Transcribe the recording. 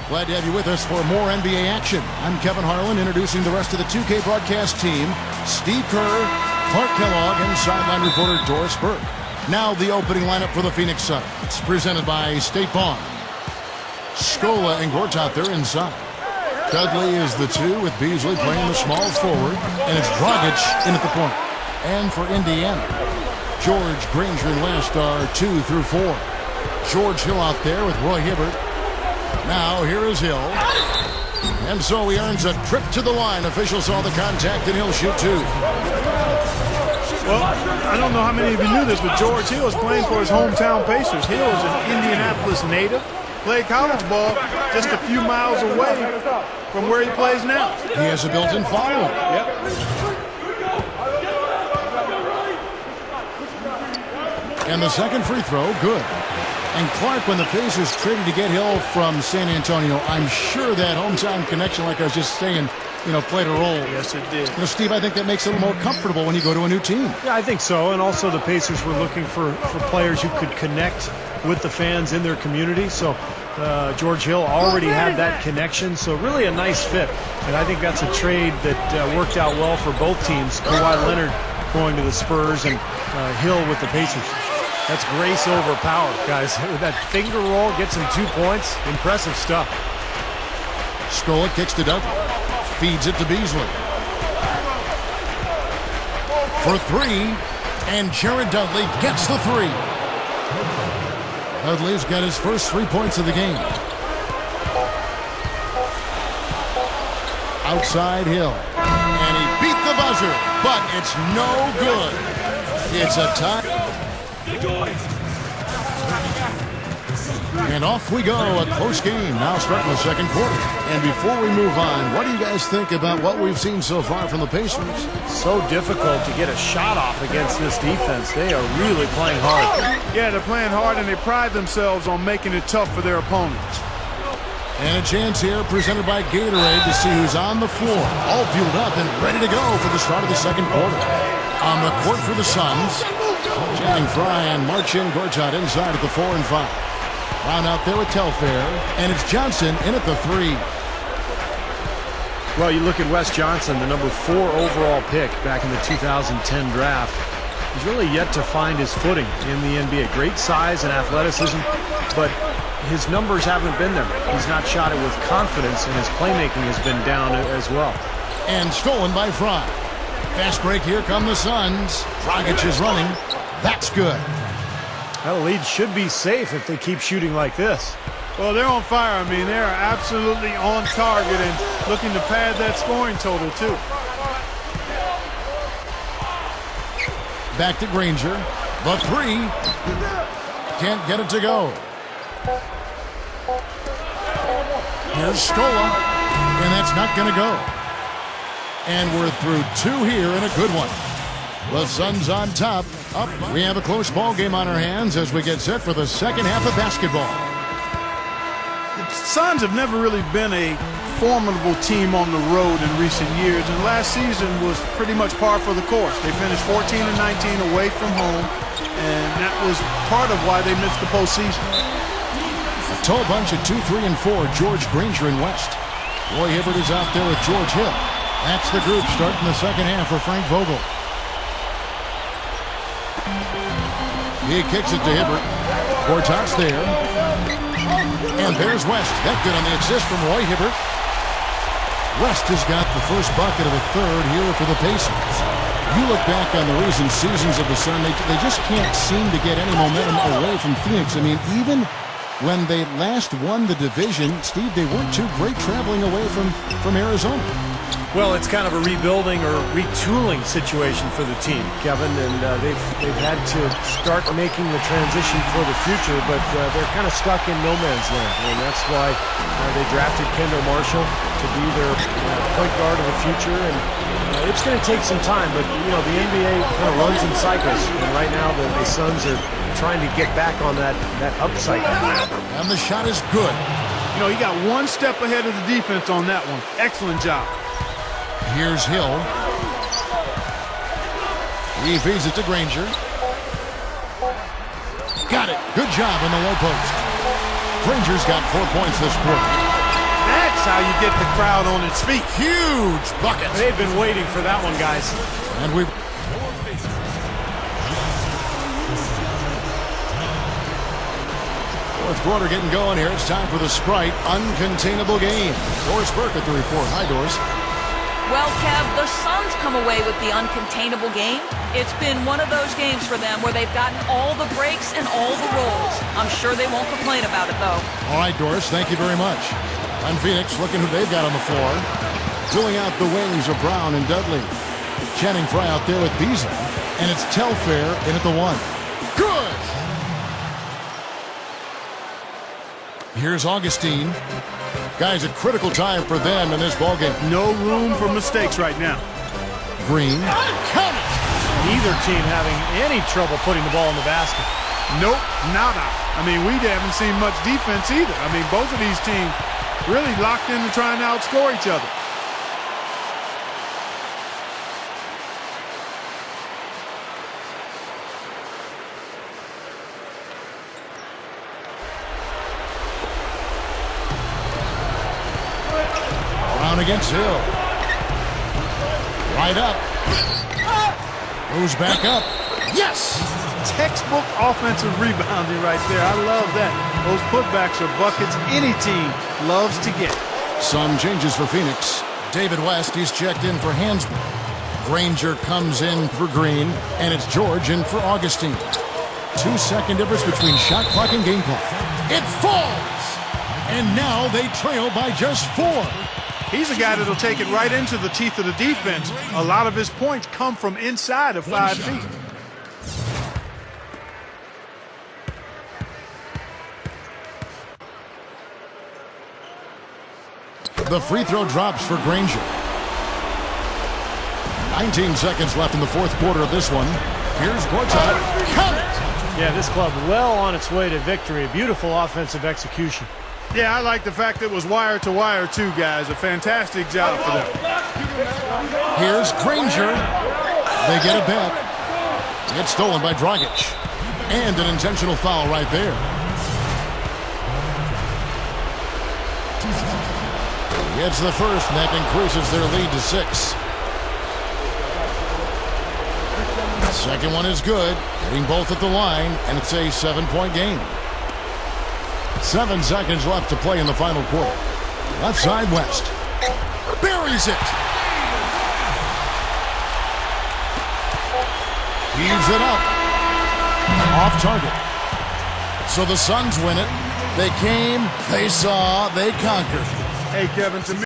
Glad to have you with us for more NBA action. I'm Kevin Harlan, introducing the rest of the 2K broadcast team. Steve Kerr, Clark Kellogg, and sideline reporter Doris Burke. Now the opening lineup for the Phoenix Suns. It's presented by State Farm. Scola and Gortat there inside. Dudley is the 2 with Beasley playing the small forward. And it's Dragic in at the point. And for Indiana, George, Granger, and West are 2 through 4. George Hill out there with Roy Hibbert. Now here is Hill. And so he earns a trip to the line. Officials saw the contact and he'll shoot 2. Well, I don't know how many of you knew this, but George Hill is playing for his hometown Pacers. Hill is an Indianapolis native. Played college ball just a few miles away from where he plays now. He has a built-in following. Yep. And the second free throw, good. And Clark, when the Pacers traded to get Hill from San Antonio, I'm sure that hometown connection, like I was just saying, played a role. Yes, it did. Steve, I think that makes it a little more comfortable when you go to a new team. Yeah, I think so. And also the Pacers were looking for players who could connect with the fans in their community. So George Hill already had that connection. So really a nice fit. And I think that's a trade that worked out well for both teams. Kawhi Leonard going to the Spurs and Hill with the Pacers. That's grace over power, guys. That finger roll gets him 2 points. Impressive stuff. Scola kicks to Dudley. Feeds it to Beasley. For 3. And Jared Dudley gets the 3. Dudley's got his first 3 points of the game. Outside Hill. And he beat the buzzer. But it's no good. It's a tie. And off we go, a close game now starting the second quarter. And before we move on, what do you guys think about what we've seen so far from the Pacers? So difficult to get a shot off against this defense. They are really playing hard. Yeah, they're playing hard and they pride themselves on making it tough for their opponents. And a chance here presented by Gatorade to see who's on the floor. All fueled up and ready to go for the start of the second quarter. On the court for the Suns, Channing Frye and Marcin Gortat inside at the 4 and 5. Brown out there with Telfair, and it's Johnson in at the 3. Well, you look at Wes Johnson, the number 4 overall pick back in the 2010 draft. He's really yet to find his footing in the NBA. Great size and athleticism, but his numbers haven't been there. He's not shot it with confidence, and his playmaking has been down as well. And stolen by Frye. Fast break, here come the Suns. Dragic is running. That's good. That lead should be safe if they keep shooting like this. Well, they're on fire. I mean, they're absolutely on target and looking to pad that scoring total, too. Back to Granger. The 3. Can't get it to go. Here's Scola. And that's not going to go. And we're through 2 here and a good one. The Suns on top. Up. We have a close ball game on our hands as we get set for the second half of basketball. The Suns have never really been a formidable team on the road in recent years, and last season was pretty much par for the course. They finished 14 and 19 away from home, and that was part of why they missed the postseason. A tall bunch of 2, 3, and 4. George, Granger, and West. Roy Hibbert is out there with George Hill. That's the group starting the second half for Frank Vogel. He kicks it to Hibbert. Gortat's there. And there's West. That good on the assist from Roy Hibbert. West has got the first bucket of the third here for the Pacers. You look back on the recent seasons of the Sun, they just can't seem to get any momentum away from Phoenix. I mean, even when they last won the division, Steve, they weren't too great traveling away from Arizona. Well, it's kind of a rebuilding or retooling situation for the team, Kevin, and they've had to start making the transition for the future, but they're kind of stuck in no man's land, and that's why they drafted Kendall Marshall to be their point guard of the future, and it's going to take some time, but the NBA kind of runs in cycles, and right now the Suns are trying to get back on that up cycle. And the shot is good. He got one step ahead of the defense on that one. Excellent job. Here's Hill. He feeds it to Granger. Got it. Good job on the low post. Granger's got 4 points this quarter. how you get the crowd on its feet. Huge bucket. They've been waiting for that one, guys. And we've... Fourth quarter getting going here. It's time for the Sprite Uncontainable Game. Doris Burke at the report. Hi, Doris. Well, Kev, the Suns come away with the uncontainable game. It's been one of those games for them where they've gotten all the breaks and all the rolls. I'm sure they won't complain about it, though. All right, Doris, thank you very much. On Phoenix, looking who they've got on the floor. Filling out the wings of Brown and Dudley. Channing Frye out there with Beasley. And it's Telfair in at the one. Good! Here's Augustine. Guys, a critical time for them in this ballgame. No room for mistakes right now. Green. Count it! Neither team having any trouble putting the ball in the basket. Nope, nada. I mean, we haven't seen much defense either. I mean, both of these teams really locked into trying to outscore each other. Brown against Hill. Right up. Moves back up. Yes! Textbook offensive rebounding right there. I love that. Those putbacks are buckets any team loves to get. Some changes for Phoenix. David West, he's checked in for Hansbrough. Granger comes in for Green, and it's George in for Augustine. 2-second difference between shot clock and game clock. It falls! And now they trail by just 4. He's a guy that'll take it right into the teeth of the defense. A lot of his points come from inside of 5 feet. The free throw drops for Granger. 19 seconds left in the fourth quarter of this one. Here's Gortat. Count it! Yeah, this club well on its way to victory. Beautiful offensive execution. Yeah, I like the fact that it was wire to wire too, guys. A fantastic job for them. Here's Granger. They get it back. It's stolen by Dragic. And an intentional foul right there. It's the first, and that increases their lead to 6. Second one is good. Hitting both at the line, and it's a 7-point game. 7 seconds left to play in the final quarter. Left side, West. Buries it. Heaves it up. Off target. So the Suns win it. They came, they saw, they conquered. Hey, Kevin, to me,